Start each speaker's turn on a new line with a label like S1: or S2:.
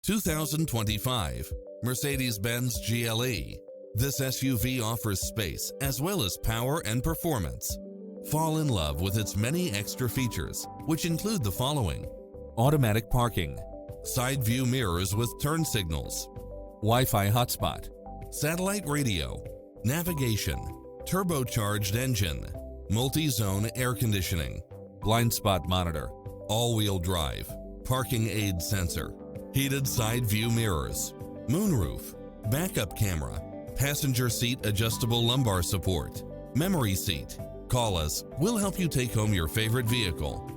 S1: 2025 Mercedes-Benz GLE. This SUV offers space as well as power and performance. Fall in love with its many extra features, which include the following: automatic parking, side view mirrors with turn signals, Wi-Fi hotspot, satellite radio, navigation, turbocharged engine, multi-zone air conditioning, blind spot monitor, all-wheel drive, parking aid sensor, heated side view mirrors, moonroof, backup camera, passenger seat adjustable lumbar support, memory seat. Call us, we'll help you take home your favorite vehicle.